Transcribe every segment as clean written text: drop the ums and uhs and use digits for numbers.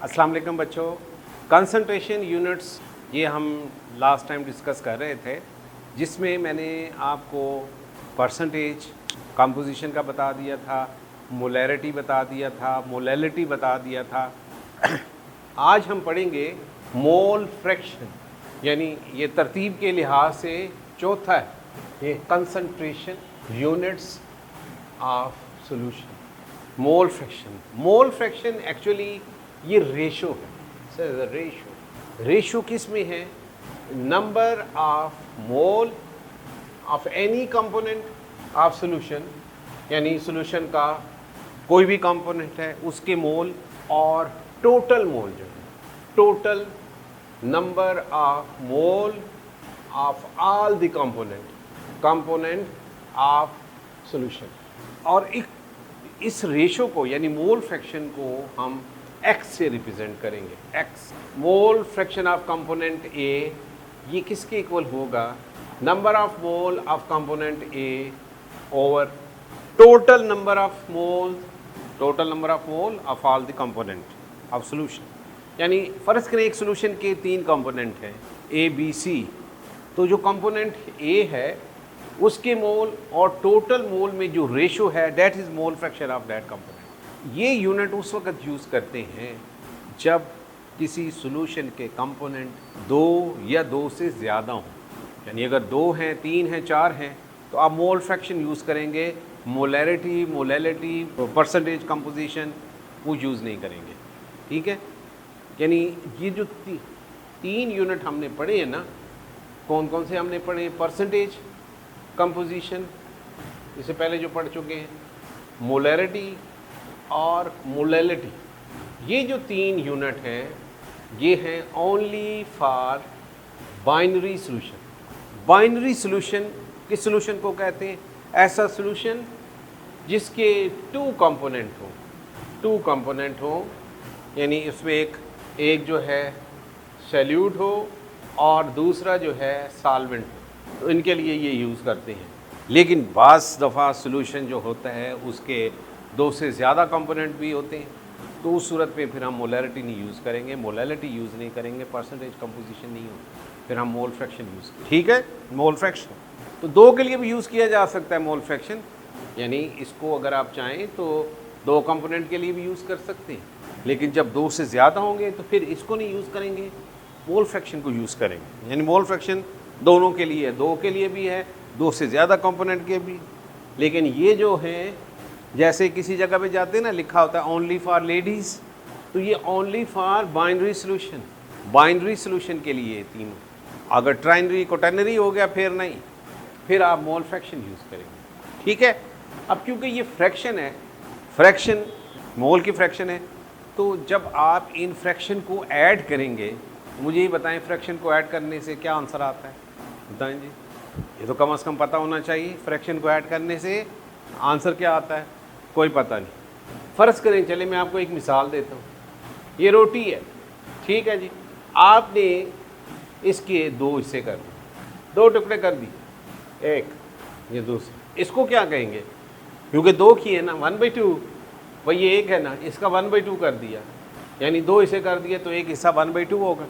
अस्सलाम वालेकुम बच्चों। कंसंट्रेशन यूनिट्स ये हम लास्ट टाइम डिस्कस कर रहे थे, जिसमें मैंने आपको परसेंटेज कंपोजिशन का बता दिया था, मोलैरिटी बता दिया था, मोलैलिटी बता दिया था। आज हम पढ़ेंगे मोल फ्रैक्शन, यानी ये तरतीब के लिहाज से चौथा है, ये concentration units of solution. Mole fraction actually ये रेशो है। सर रेशो किस में है? Number of mole of any component of solution, यानी सॉल्यूशन का कोई भी कंपोनेंट है उसके मोल, और टोटल मोल जो है, total number of mole of all the component of solution. और इस रेशो को यानी मोल फ्रैक्शन को हम x से रिप्रेजेंट करेंगे। x mole fraction of component A ये किसके इक्वल होगा? Number of mole of component A over total number of mole of all the component of solution. यानी फर्ज करें एक सॉल्यूशन के 3 कंपोनेंट हैं A B C, तो जो कंपोनेंट A है उसके मोल और टोटल मोल में जो रेशो है that is mole fraction of that component. ये यूनिट उस वक्त यूज़ करते हैं जब किसी सॉल्यूशन के कंपोनेंट 2 या 2 से ज़्यादा हों, यानी अगर 2 हैं, 3 हैं, 4 हैं तो आप मोल फ्रैक्शन यूज़ करेंगे। मोलैरिटी, मोलैलिटी, परसेंटेज कंपोजिशन वो यूज़ नहीं करेंगे, ठीक है। यानी ये जो 3 यूनिट हमने पढ़े हैं ना, कौन कौन से हमने पढ़े? परसेंटेज कंपोजिशन, इससे पहले जो पढ़ चुके हैं, मोलैरिटी और मोलैलिटी। ये जो 3 यूनिट हैं ये हैं only for binary solution. Binary solution किस सॉल्यूशन को कहते हैं? ऐसा सॉल्यूशन जिसके 2 कंपोनेंट हो, यानी इसमें एक जो है सॉल्यूट हो और दूसरा जो है सॉल्वेंट हो, तो इनके लिए ये यूज़ करते हैं। लेकिन बाज़ दफ़ा सॉल्यूशन जो होता है उसके 2 से ज़्यादा कंपोनेंट भी होते हैं, तो उस सूरत में फिर हम मोलैरिटी नहीं यूज़ करेंगे, मोलैलिटी यूज़ नहीं करेंगे, परसेंटेज कंपोजिशन नहीं होगी, फिर हम मोल फ्रैक्शन यूज़ करेंगे, ठीक है। मोल फ्रैक्शन तो 2 के लिए भी यूज़ किया जा सकता है मोल फ्रैक्शन, यानी इसको अगर आप चाहें तो 2 कंपोनेंट के लिए भी यूज़ कर सकते हैं, लेकिन जब 2 से ज़्यादा होंगे तो फिर इसको नहीं यूज़ करेंगे, मोल फ्रैक्शन को यूज़ करेंगे। यानी मोल फ्रैक्शन दोनों के लिए है, 2 के लिए भी है, 2 से ज़्यादा कंपोनेंट के भी। लेकिन ये जो हैं, जैसे किसी जगह पे जाते हैं ना, लिखा होता है ओनली फॉर लेडीज़, तो ये ओनली फॉर बाइनरी सॉल्यूशन के लिए तीनों। अगर ट्राइनरी क्वॉटरनरी हो गया फिर नहीं, फिर आप मोल फ्रैक्शन यूज़ करेंगे, ठीक है। अब क्योंकि ये फ्रैक्शन है, फ्रैक्शन मोल की फ्रैक्शन है, तो जब आप इन फ्रैक्शन को ऐड करेंगे, मुझे ये बताएं फ्रैक्शन को ऐड करने से क्या आंसर आता है? बताएं जी, ये तो कम से कम पता होना चाहिए। फ्रैक्शन को ऐड करने से आंसर क्या आता है? कोई पता नहीं। फ़र्ज़ करें, चले मैं आपको एक मिसाल देता हूँ। ये रोटी है, ठीक है जी, आपने इसके 2 हिस्से कर दिए, 2 टुकड़े कर दिए, एक ये दूसरा, इसको क्या कहेंगे? क्योंकि 2 किए ना, 1/2, वही ये एक है ना, इसका 1/2 कर दिया, यानी 2 हिस्से कर दिए तो एक हिस्सा 1/2 होगा।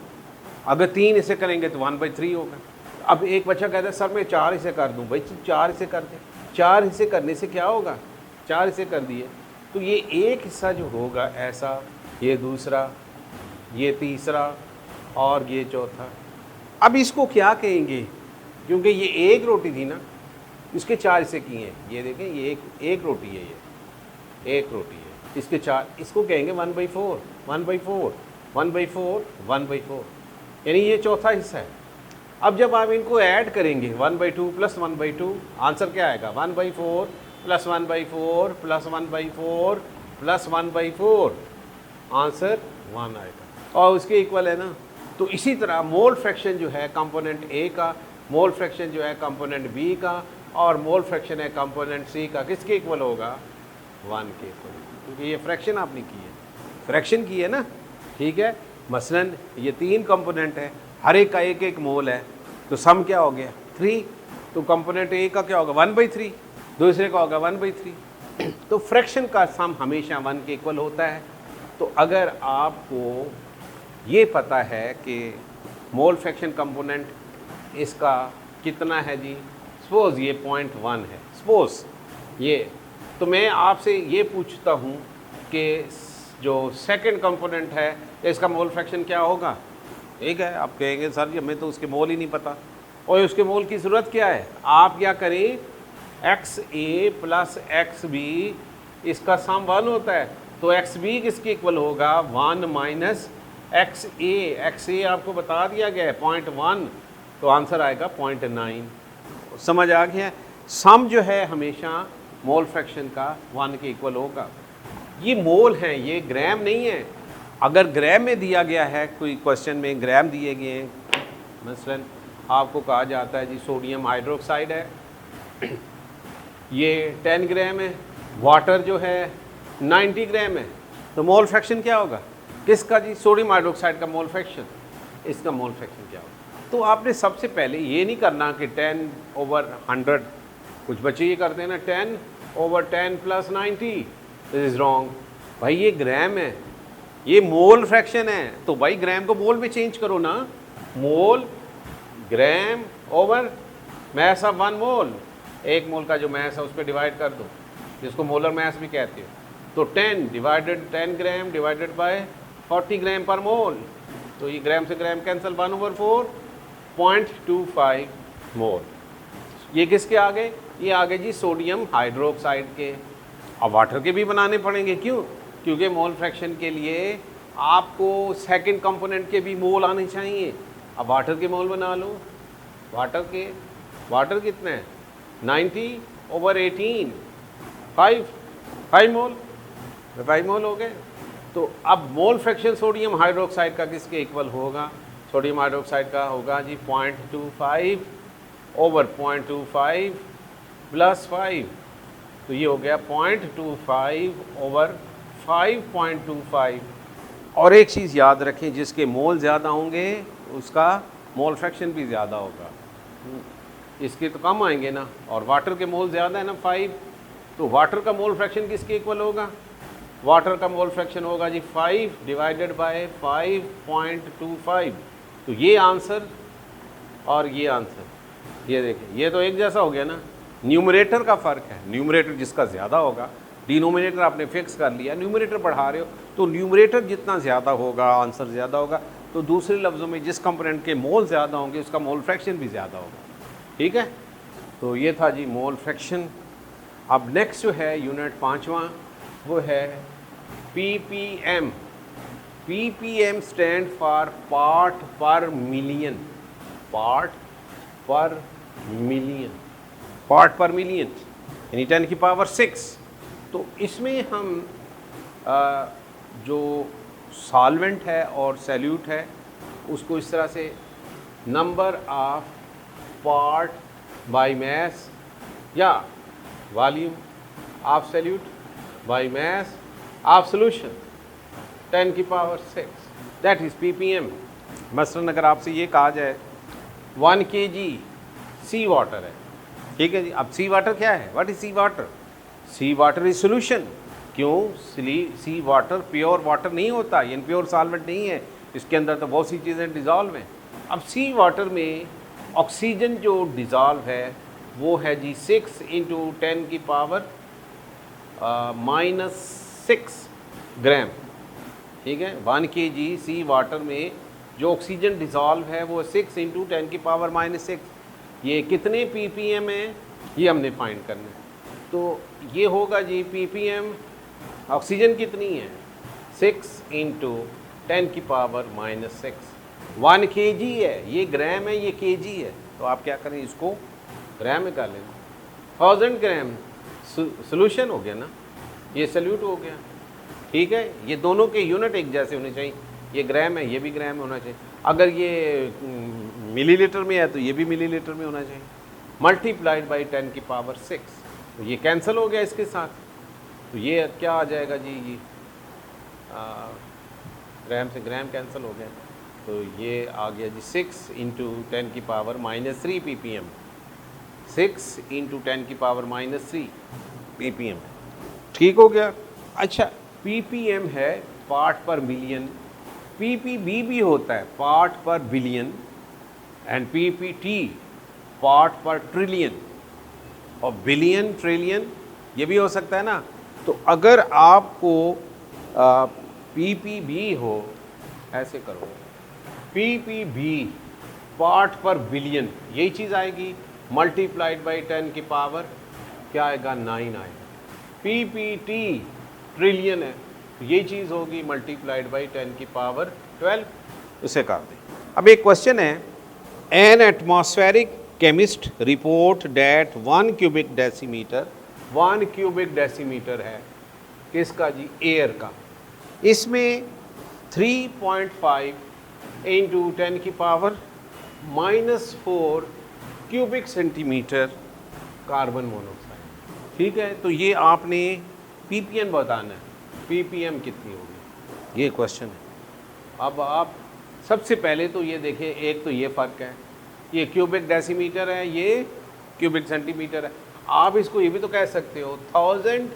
अगर 3 हिस्से करेंगे तो 1/3 होगा। अब एक बच्चा कहता है सर मैं 4 हिस्से कर दूं। भाई 4 हिस्से कर दे। 4 हिस्से करने से क्या होगा? 4 हिस्से कर दिए तो ये एक हिस्सा जो होगा ऐसा, ये दूसरा, ये तीसरा और ये चौथा। अब इसको क्या कहेंगे? क्योंकि ये एक रोटी थी ना, इसके 4 हिस्से किए हैं। ये देखें, ये एक रोटी है, ये एक रोटी है, इसके 4, इसको कहेंगे 1/4, 1/4, 1/4, 1/4, यानी ये चौथा हिस्सा है। अब जब आप इनको ऐड करेंगे 1/2 + 1/2, आंसर क्या आएगा? 1/4 + 1/4 + 1/4 + 1/4, आंसर 1 आएगा, और उसके इक्वल है ना। तो इसी तरह मोल फ्रैक्शन जो है कंपोनेंट A का, मोल फ्रैक्शन जो है कंपोनेंट B का, और मोल फ्रैक्शन है कंपोनेंट C का, किसके इक्वल होगा? 1 के इक्वल, क्योंकि ये फ्रैक्शन आपने की है, फ्रैक्शन की है ना, ठीक है। मसलन ये 3 कंपोनेंट है, हर एक का एक एक मोल है, तो सम क्या हो गया? 3। तो कंपोनेंट A का क्या होगा? 1/3, दूसरे का होगा 1/3। तो फ्रैक्शन का सम हमेशा 1 के इक्वल होता है। तो अगर आपको ये पता है कि मोल फ्रैक्शन कंपोनेंट इसका कितना है जी, सपोज़ ये 0.1 है, सपोज़ ये, तो मैं आपसे ये पूछता हूँ कि जो सेकंड कंपोनेंट है इसका मोल फ्रैक्शन क्या होगा। ठीक है, आप कहेंगे सर जी हमें तो उसके मोल ही नहीं पता, और उसके मोल की ज़रूरत क्या है, आप क्या करें, XA प्लस XB इसका सम 1 होता है, तो XB किसके इक्वल होगा, 1 माइनस XA। XA आपको बता दिया गया है 0.1, तो आंसर आएगा 0.9। समझ आ गया। सम जो है हमेशा मोल फ्रैक्शन का 1 के इक्वल होगा। ये मोल हैं, ये ग्राम नहीं है। अगर ग्राम में दिया गया है, कोई क्वेश्चन में ग्राम दिए गए हैं, मसलन आपको कहा जाता है जी सोडियम हाइड्रोक्साइड है, ये 10 ग्राम है, वाटर जो है 90 ग्राम है, तो मोल फ्रैक्शन क्या होगा किसका जी, सोडियम हाइड्रोक्साइड का मोल फ्रैक्शन, इसका मोल फ्रैक्शन क्या होगा। तो आपने सबसे पहले ये नहीं करना कि 10/100, कुछ बच्चे ये करते हैं ना 10/10 + 90, दिस इज़ रॉन्ग। भाई ये ग्राम है, ये मोल फ्रैक्शन है, तो भाई ग्राम को मोल में चेंज करो ना, मोल ग्राम ओवर मैस ऑफ 1 मोल, 1 मोल का जो मैस है उस पर डिवाइड कर दो, जिसको मोलर मैस भी कहते हो, तो 10 ग्राम डिवाइडेड बाय 40 ग्राम पर मोल, तो ये ग्राम से ग्राम कैंसिल, 1/4 0.25 मोल। ये किसके आगे, ये आगे जी सोडियम हाइड्रोक्साइड के। अब वाटर के भी बनाने पड़ेंगे, क्यों, क्योंकि मोल फ्रैक्शन के लिए आपको सेकंड कंपोनेंट के भी मोल आने चाहिए। अब वाटर के मोल बना लो, वाटर कितने हैं 90/18, 5 मोल, 5 मोल हो गए। तो अब मोल फ्रैक्शन सोडियम हाइड्रोक्साइड का किसके इक्वल होगा, सोडियम हाइड्रोक्साइड का होगा जी 0.25/0.25 + 5, तो ये हो गया 0.25/5.25। और एक चीज़ याद रखें, जिसके मोल ज़्यादा होंगे उसका मोल फ्रैक्शन भी ज़्यादा होगा, इसके तो कम आएंगे ना, और वाटर के मोल ज़्यादा है ना 5, तो वाटर का मोल फ्रैक्शन किसके इक्वल होगा, वाटर का मोल फ्रैक्शन होगा जी 5 / 5.25। तो ये आंसर और ये आंसर, ये देखें, ये तो एक जैसा हो गया ना, न्यूमरेटर का फ़र्क है, न्यूमरेटर जिसका ज़्यादा होगा, डिनोमिनेटर आपने फिक्स कर लिया, न्यूमरेटर बढ़ा रहे हो, तो न्यूमरेटर जितना ज़्यादा होगा आंसर ज़्यादा होगा, तो दूसरे लफ्ज़ों में जिस कंपोनेंट के मोल ज़्यादा होंगे उसका मोल फ्रैक्शन भी ज़्यादा होगा। ठीक है, तो ये था जी मोल फ्रैक्शन। अब नेक्स्ट जो है यूनिट 5वां, वो है PPM। PPM stand for part पर मिलियन, पार्ट पर मिलियन यानी 10⁶। तो इसमें हम जो सॉल्वेंट है और सैल्यूट है उसको इस तरह से number of part by mass या volume of solute by mass of solution 10⁶, that is PPM। मसलन अगर आपसे ये कहा जाए 1 kg सी वाटर है, ठीक है जी। अब सी वाटर क्या है, what is sea water, sea water is solution. क्यों, सी वाटर प्योर वाटर नहीं होता, ये प्योर सॉल्वेंट नहीं है, इसके अंदर तो बहुत सी चीज़ें डिज़ोल्व हैं। अब सी वाटर में ऑक्सीजन जो डिज़ोल्व है वो है जी 6 × 10⁻⁻⁶ ग्राम, ठीक है। 1 kg सी वाटर में जो ऑक्सीजन डिज़ोल्व है वो 6 × 10⁻⁻⁶। ये कितने PPM है ये हमने फाइंड करना है। तो ये होगा जी PPM, ऑक्सीजन कितनी है 6 × 10⁻⁻⁶। 1 kg है, ये ग्राम है, ये kg है, तो आप क्या करें, इसको ग्राम में कर लेना। 1000 ग्राम सोल्यूशन हो गया ना, ये सल्यूट हो गया, ठीक है। ये दोनों के यूनिट एक जैसे होने चाहिए, ये ग्राम है, ये भी ग्राम में होना चाहिए। अगर ये मिलीलीटर में है तो ये भी मिलीलीटर में होना चाहिए, मल्टीप्लाइड बाई 10⁻⁶। तो ये कैंसिल हो गया इसके साथ, तो ये क्या आ जाएगा जी, ये ग्राम से ग्राम कैंसिल हो गया, तो ये आ गया जी 6 × 10⁻³ PPM, 6 × 10⁻³ PPM, ठीक हो गया। अच्छा PPM है पार्ट पर मिलियन, पीपीबी भी होता है पार्ट पर बिलियन, एंड पीपीटी पार्ट पर ट्रिलियन, और बिलियन ट्रिलियन ये भी हो सकता है ना। तो अगर आपको पीपीबी हो, ऐसे करो, पीपीबी पार्ट पर बिलियन, यही चीज़ आएगी, मल्टीप्लाइड बाई 10 की पावर क्या आएगा, 9 आएगा। पीपीटी ट्रिलियन है, तो ये चीज़ होगी मल्टीप्लाइड बाई 10 की पावर 12, उसे कर दें। अब एक क्वेश्चन है, an atmospheric chemist report that 1 cubic decimetre, 1 cubic decimetre है किसका जी, एयर का, इसमें 3.5 इंटू 10 की power -4 cubic centimetre carbon monoxide, ठीक है। तो ये आपने पीपीएम बताना है, पीपीएम कितनी होगी, ये क्वेश्चन है। अब आप सबसे पहले तो ये देखिए, एक तो ये फ़र्क है, ये क्यूबिक डेसीमीटर है, ये क्यूबिक सेंटीमीटर है। आप इसको ये भी तो कह सकते हो 1000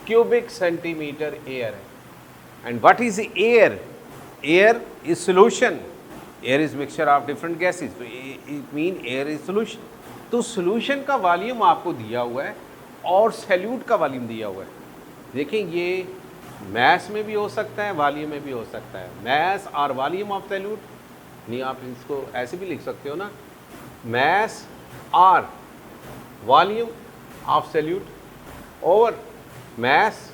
क्यूबिक सेंटीमीटर एयर है। And what is air, air is solution, air is mixture of different gases, तो it mean air is solution. तो सोल्यूशन का वॉल्यूम आपको दिया हुआ है और सैल्यूट का वॉल्यूम दिया हुआ है। देखिए ये मैस में भी हो सकता है, वॉल्यूम में भी हो सकता है, मैस और वॉल्यूम ऑफ सैल्यूट, नहीं आप इसको ऐसे भी लिख सकते हो ना, मैस और volume of solute over mass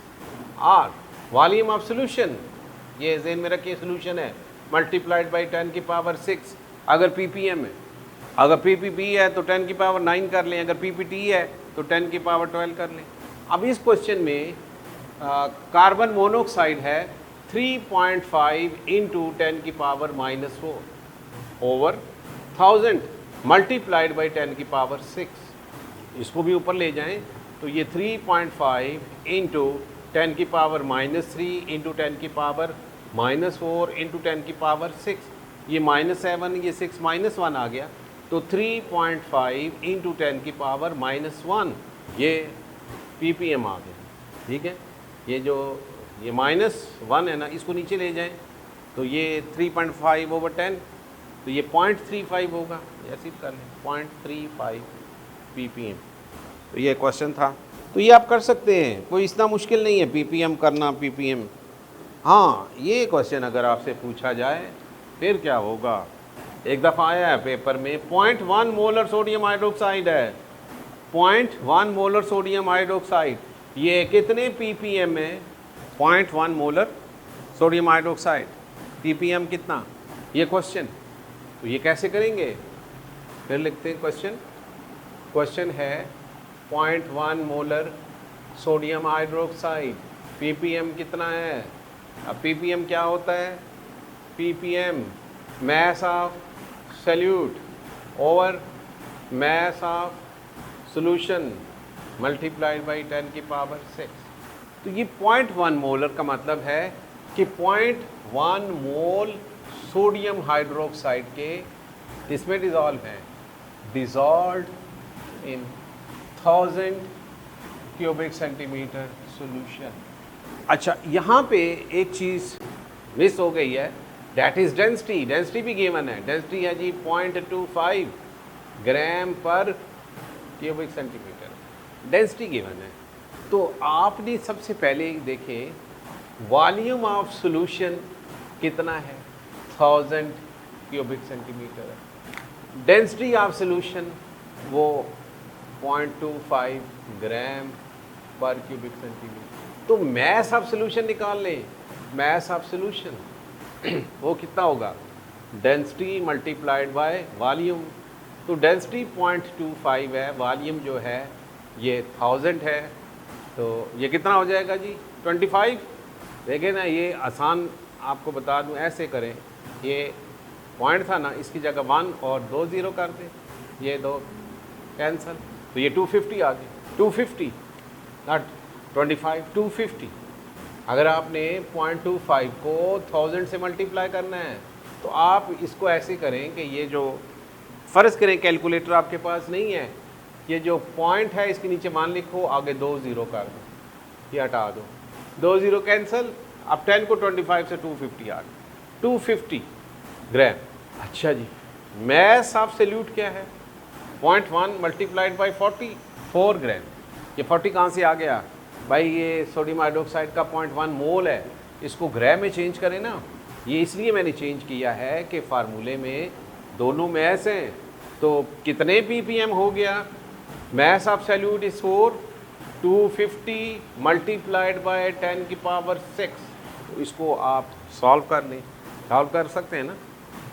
और वॉल्यूम ऑफ सोल्यूशन, ये ज़हन में रखिए सोल्यूशन है, मल्टीप्लाइड बाई 10 की पावर 6 अगर पीपीएम है, अगर पीपीबी है तो 10 की पावर 9 कर लें, अगर पीपीटी है तो 10 की पावर 12 कर लें। अब इस क्वेश्चन में कार्बन मोनोऑक्साइड है 3.5 इंटू 10 की पावर -4 ओवर 1000 मल्टीप्लाइड बाई 10 की पावर 6, इसको भी ऊपर ले जाएं तो ये 3.5 इंटू 10 की पावर -3 इंटू 10 की पावर -4 इंटू 10 की पावर 6, ये -7, ये 6 -1 आ गया, तो 3.5 इंटू 10 की पावर -1, ये पीपीएम आ गया, ठीक है। ये जो ये -1 है ना, इसको नीचे ले जाएं तो ये 3.5 ओवर 10, तो ये 0.35 होगा, ऐसे कर लें 0.35 पीपीएम। तो ये क्वेश्चन था, तो ये आप कर सकते हैं, कोई इतना मुश्किल नहीं है पीपीएम करना, पीपीएम। हाँ, ये क्वेश्चन अगर आपसे पूछा जाए फिर क्या होगा, एक दफ़ा आया है पेपर में, 0.1 मोलर सोडियम हाइड्रोक्साइड है, 0.1 मोलर सोडियम हाइड्रोक्साइड, ये कितने पीपीएम है, 0.1 मोलर सोडियम हाइड्रोक्साइड, पीपीएम कितना, ये क्वेश्चन। तो ये कैसे करेंगे, फिर लिखते हैं क्वेश्चन। क्वेश्चन है 0.1 मोलर सोडियम हाइड्रोक्साइड, पीपीएम कितना है। अब पीपीएम क्या होता है, ppm mass of solute over mass of solution multiplied by 10 की पावर 6। तो ये 0.1 मोलर का मतलब है कि 0.1 मोल सोडियम हाइड्रोक्साइड के इसमें डिज़ोल्व हैं, डिज़ोल्व इन 1000 क्यूबिक सेंटीमीटर सॉल्यूशन। अच्छा, यहाँ पे एक चीज़ मिस हो गई है, डैट इज़ डेंसिटी, डेंसिटी भी गिवन है, डेंसिटी है जी 0.25 ग्राम पर क्यूबिक सेंटीमीटर, डेंसिटी गिवन है। तो आपने सबसे पहले देखें वॉल्यूम ऑफ सॉल्यूशन कितना है, 1000 क्यूबिक सेंटीमीटर है, डेंसिटी ऑफ सॉल्यूशन वो 0.25 ग्राम पर क्यूबिक सेंटीमीटर। तो मैस ऑफ सॉल्यूशन निकाल लें, मैस ऑफ सॉल्यूशन वो कितना होगा, डेंसिटी मल्टीप्लाइड बाय वॉल्यूम। तो डेंसिटी 0.25 है, वॉल्यूम जो है ये 1000 है, तो ये कितना हो जाएगा जी 25। देखिए ना, ये आसान आपको बता दूं, ऐसे करें, ये पॉइंट था ना, इसकी जगह 1 और 2 ज़ीरो कर दें, ये 2 कैंसल, तो ये 250 आ गई, 250 नॉट 25, 250। अगर आपने 0.25 को 1000 से मल्टीप्लाई करना है तो आप इसको ऐसे करें कि ये जो फ़र्ज़ करें कैलकुलेटर आपके पास नहीं है, ये जो पॉइंट है इसके नीचे मान लिखो, आगे 2 ज़ीरो कर दो, ये हटा दो, 2 ज़ीरो कैंसिल, अब 10 को 25 से 250 आ गया, 250 ग्राम। अच्छा जी, मास ऑफ सॉल्यूट क्या है? 0.1 मल्टीप्लाइड बाई 40, 4 ग्राम। ये 40 कहाँ से आ गया भाई? ये सोडियम हाइड्रोक्साइड का 0.1 मोल है, इसको ग्राम में चेंज करें ना। ये इसलिए मैंने चेंज किया है कि फार्मूले में दोनों मैस हैं, तो कितने ppm हो गया? Mass of solute is 4, 250 multiplied by 10 की पावर 6। तो इसको आप सॉल्व कर लें, सॉल्व कर सकते हैं ना,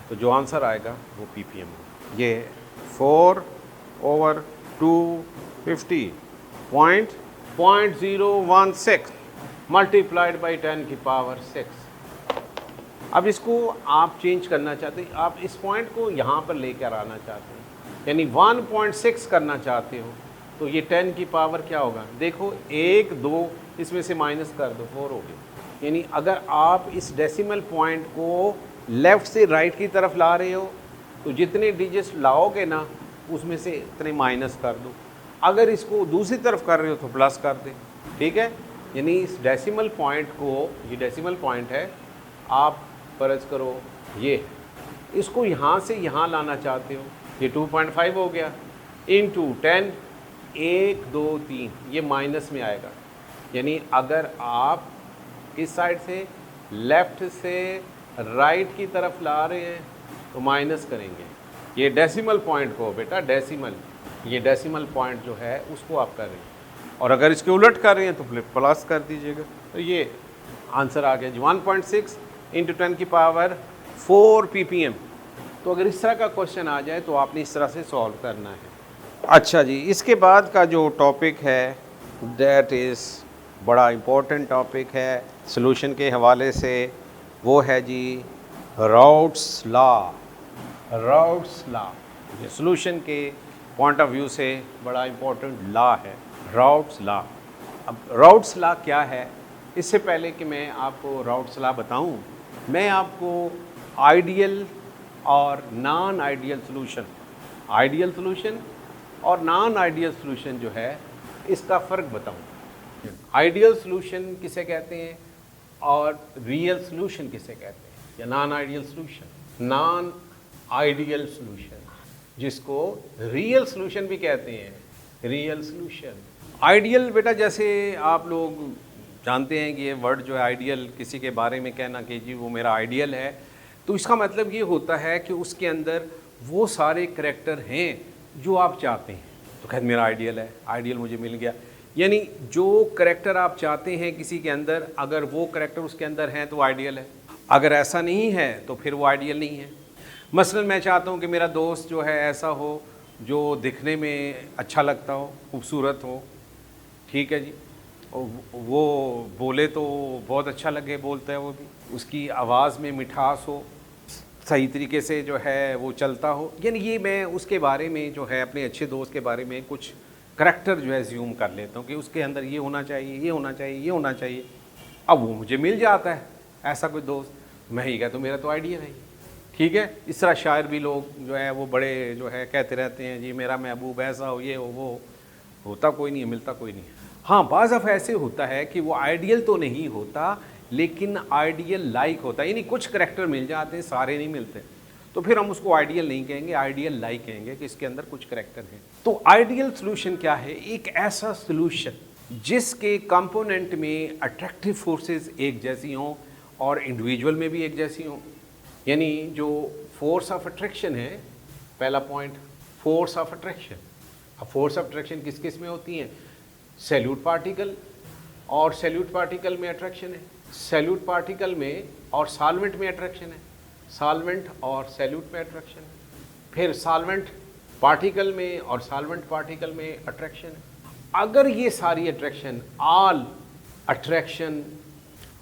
तो जो आंसर आएगा वो ppm होगा। ये 4/250 0.016 मल्टीप्लाइड बाई 10 की पावर 6। अब इसको आप चेंज करना चाहते हैं, आप इस पॉइंट को यहाँ पर लेकर आना चाहते हैं, यानी 1.6 करना चाहते हो, तो ये 10 की पावर क्या होगा? देखो 1 2 इसमें से माइनस कर दो, 4 हो गया। यानी अगर आप इस डेसिमल पॉइंट को लेफ़्ट से राइट की तरफ ला रहे हो, तो जितने डिजिट्स लाओगे ना उसमें से इतने माइनस कर दो। अगर इसको दूसरी तरफ कर रहे हो तो प्लस कर दे, ठीक है। यानी इस डेसिमल पॉइंट को, ये डेसिमल पॉइंट है, आप फर्ज करो ये, इसको यहाँ से यहाँ लाना चाहते हो, ये 2.5 हो गया, इंटू 10, 1 2 3, ये माइनस में आएगा। यानी अगर आप इस साइड से लेफ़्ट से राइट की तरफ ला रहे हैं तो माइनस करेंगे। ये डेसिमल पॉइंट को बेटा, डेसिमल, ये डेसिमल पॉइंट जो है उसको आप कर रहे हैं, और अगर इसके उलट कर रहे हैं तो प्लस कर दीजिएगा। तो ये आंसर आ गया जी, 1.6 इंटू 10 की पावर 4 ppm। तो अगर इस तरह का क्वेश्चन आ जाए तो आपने इस तरह से सॉल्व करना है। अच्छा जी, इसके बाद का जो टॉपिक है दैट इज़ बड़ा इम्पोर्टेंट टॉपिक है सॉल्यूशन के हवाले से, वो है जी राउट्स लॉ। राउट्स लॉ ये सॉल्यूशन के पॉइंट ऑफ व्यू से बड़ा इम्पोर्टेंट लॉ है, राउट्स लॉ। अब राउट्स लॉ क्या है, इससे पहले कि मैं आपको राउट्स लॉ बताऊं, मैं आपको आइडियल और non ideal solution, ideal solution और नॉन आइडियल सॉल्यूशन जो है इसका फ़र्क बताऊं। आइडियल सॉल्यूशन किसे कहते हैं और रियल सॉल्यूशन किसे कहते हैं, या non ideal solution. Non ideal solution जिसको रियल सॉल्यूशन भी कहते हैं, रियल सॉल्यूशन। आइडियल बेटा, जैसे आप लोग जानते हैं कि ये वर्ड जो है आइडियल, किसी के बारे में कहना कि जी वो मेरा आइडियल है, तो इसका मतलब ये होता है कि उसके अंदर वो सारे करैक्टर हैं जो आप चाहते हैं। तो खैर मेरा आइडियल है, आइडियल मुझे मिल गया। यानी जो करैक्टर आप चाहते हैं किसी के अंदर, अगर वो करैक्टर उसके अंदर हैं तो आइडियल है, अगर ऐसा नहीं है तो फिर वो आइडियल नहीं है। मसलन मैं चाहता हूँ कि मेरा दोस्त जो है ऐसा हो जो दिखने में अच्छा लगता हो, खूबसूरत हो, ठीक है जी, वो बोले तो बहुत अच्छा लगे, बोलता है वो भी, उसकी आवाज़ में मिठास हो, सही तरीके से जो है वो चलता हो। यानी ये मैं उसके बारे में जो है अपने अच्छे दोस्त के बारे में कुछ करैक्टर जो है ज़्यूम कर लेता हूँ कि उसके अंदर ये होना चाहिए, ये होना चाहिए, ये होना चाहिए। अब वो मुझे मिल जाता है ऐसा कोई दोस्त, मैं ही कहता हूँ मेरा तो आइडियल है, ठीक है। इस तरह शायर भी लोग जो है वो बड़े जो है कहते रहते हैं जी मेरा महबूब ऐसा हो, ये हो, वो होता कोई नहीं है, मिलता कोई नहीं है। हाँ, बाज़ दफ़ा ऐसे होता है कि वो आइडियल तो नहीं होता लेकिन आइडियल लाइक होता है, यानी कुछ करैक्टर मिल जाते हैं, सारे नहीं मिलते, तो फिर हम उसको आइडियल नहीं कहेंगे, आइडियल लाइक कहेंगे कि इसके अंदर कुछ करैक्टर हैं। तो आइडियल सॉल्यूशन क्या है? एक ऐसा सॉल्यूशन जिसके कंपोनेंट में अट्रैक्टिव फोर्सेस एक जैसी हों और इंडिविजुअल में भी एक जैसी हों। यानी जो फोर्स ऑफ अट्रैक्शन है, पहला पॉइंट फोर्स ऑफ अट्रैक्शन। अब फोर्स ऑफ अट्रैक्शन किस किस में होती हैं? सैल्यूट पार्टिकल और सैल्यूट पार्टिकल में अट्रैक्शन है, सैल्यूट पार्टिकल में और सॉल्वेंट में अट्रैक्शन है, सॉल्वेंट और सैल्यूट में अट्रैक्शन है, फिर सॉल्वेंट पार्टिकल में और सॉल्वेंट पार्टिकल में अट्रैक्शन है। अगर ये सारी attraction, all attraction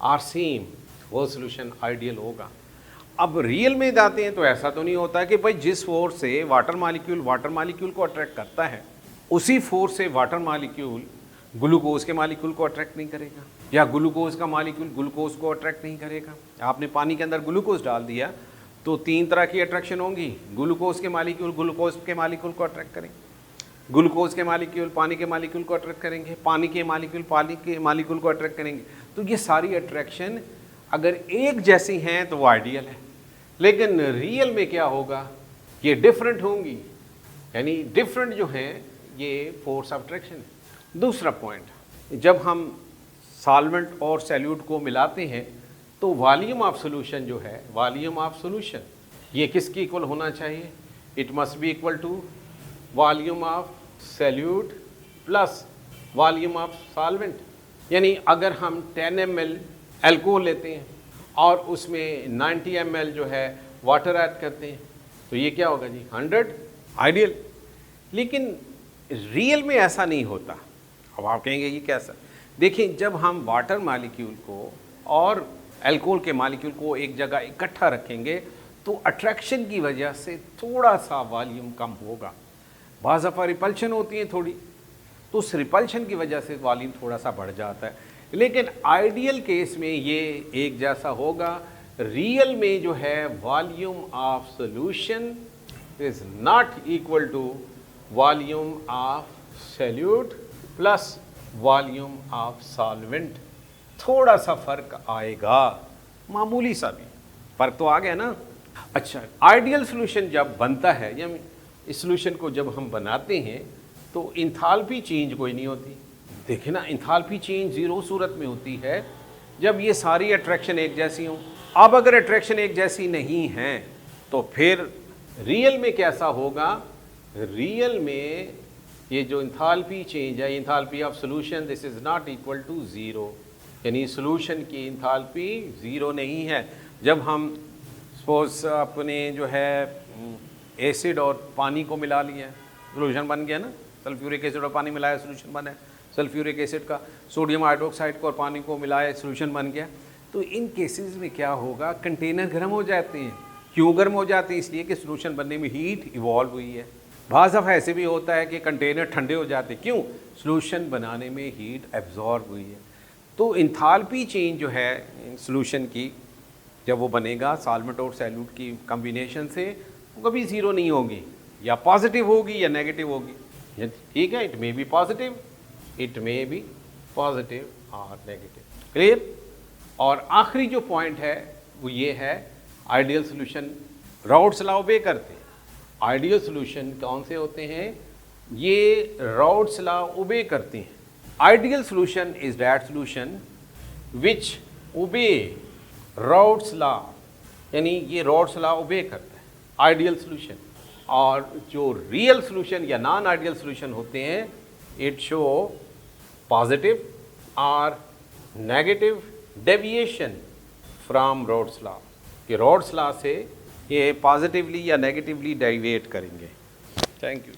are same, वो सॉल्यूशन आइडियल होगा। अब रियल में जाते हैं तो ऐसा तो नहीं होता कि भाई जिस फोर्स से वाटर मालिक्यूल को अट्रैक्ट करता है उसी फोर्स से वाटर मालिक्यूल ग्लूकोज के मालिक्यूल को अट्रैक्ट नहीं करेगा, या ग्लूकोज का मालिक्यूल ग्लूकोज को अट्रैक्ट नहीं करेगा। आपने पानी के अंदर ग्लूकोज डाल दिया तो 3 तरह की अट्रैक्शन होंगी। ग्लूकोज के मालिक्यूल ग्लूकोज के मालिक्यूल को अट्रैक्ट करेंगे, ग्लूकोज के मालिक्यूल पानी के मालिक्यूल को अट्रैक्ट करेंगे, पानी के मालिक्यूल को अट्रैक्ट करेंगे। तो ये सारी अट्रैक्शन अगर एक जैसी हैं तो वो आइडियल है, लेकिन रियल में क्या होगा, ये डिफरेंट होंगी, यानी डिफरेंट जो हैं ये फोर्स ऑफ अट्रैक्शन है। दूसरा पॉइंट, जब हम सॉल्वेंट और सैल्यूट को मिलाते हैं तो वॉल्यूम ऑफ सॉल्यूशन जो है, वॉल्यूम ऑफ सॉल्यूशन ये किसके इक्वल होना चाहिए, it must be equal to volume of solute plus volume of solvent. यानी अगर हम 10 ml अल्कोहल लेते हैं और उसमें 90 ml जो है वाटर ऐड करते हैं तो ये क्या होगा जी, 100 आइडियल। लेकिन रियल में ऐसा नहीं होता। अब आप कहेंगे ये कैसा, देखिए जब हम वाटर मालिक्यूल को और अल्कोहल के मालिक्यूल को एक जगह इकट्ठा रखेंगे तो अट्रैक्शन की वजह से थोड़ा सा वॉल्यूम कम होगा, बाज़ दफ़ा रिपल्शन होती है थोड़ी, तो उस रिपल्शन की वजह से वॉल्यूम थोड़ा सा बढ़ जाता है। लेकिन आइडियल केस में ये एक जैसा होगा। रियल में जो है volume of solution is not equal to volume of solute plus volume of solvent, थोड़ा सा फर्क आएगा, मामूली सा भी फर्क तो आ गया ना। अच्छा, आइडियल सॉल्यूशन जब बनता है या इस सॉल्यूशन को जब हम बनाते हैं तो इंथाल्पी चेंज कोई नहीं होती। देखिए ना, इंथाल्पी चेंज ज़ीरो सूरत में होती है जब ये सारी अट्रैक्शन एक जैसी हों। अब अगर अट्रैक्शन एक जैसी नहीं है तो फिर रियल में कैसा होगा, रियल में ये जो इंथाल्पी चेंज है, enthalpy of solution this is not equal to zero, यानी सॉल्यूशन की इंथाल्पी ज़ीरो नहीं है। जब हम सपोज अपने जो है एसिड और पानी को मिला लिया, सॉल्यूशन बन गया ना, सल्फ्यूरिक एसिड और पानी मिलाया सॉल्यूशन बना है, सल्फ्यूरिक एसिड का सोडियम हाइड्रोक्साइड को और पानी को मिलाया सॉल्यूशन बन गया। तो इन केसेस में क्या होगा, कंटेनर गर्म हो जाते हैं। क्यों गर्म हो जाते हैं, इसलिए कि सॉल्यूशन बनने में हीट इवॉल्व हुई है। बाज़ दफ़ा ऐसे भी होता है कि कंटेनर ठंडे हो जाते हैं, क्यों, सॉल्यूशन बनाने में हीट एब्जॉर्ब हुई है। तो इंथाल्पी चेंज जो है सॉल्यूशन की जब वो बनेगा सॉल्वेंट और सैल्यूट की कॉम्बिनेशन से, वो कभी ज़ीरो नहीं होगी, या पॉजिटिव होगी या नेगेटिव होगी। ठीक है, it may be positive, it may be positive और नेगेटिव। क्लियर। और आखिरी जो पॉइंट है वो ये है, ideal solution routes law obey करते हैं। आइडियल सॉल्यूशन कौन से होते हैं, ये राउट्स लॉ ओबे करते हैं। Ideal solution is that solution which obey Raoult's law, यानी ये राउट्स लॉ ओबे करता है आइडियल सॉल्यूशन। और जो रियल सॉल्यूशन या नॉन आइडियल सॉल्यूशन होते हैं, इट शो पॉजिटिव और negative deviation from routes law, कि राउट्स लॉ से ये पॉजिटिवली या नेगेटिवली डेविएट करेंगे। Thank you.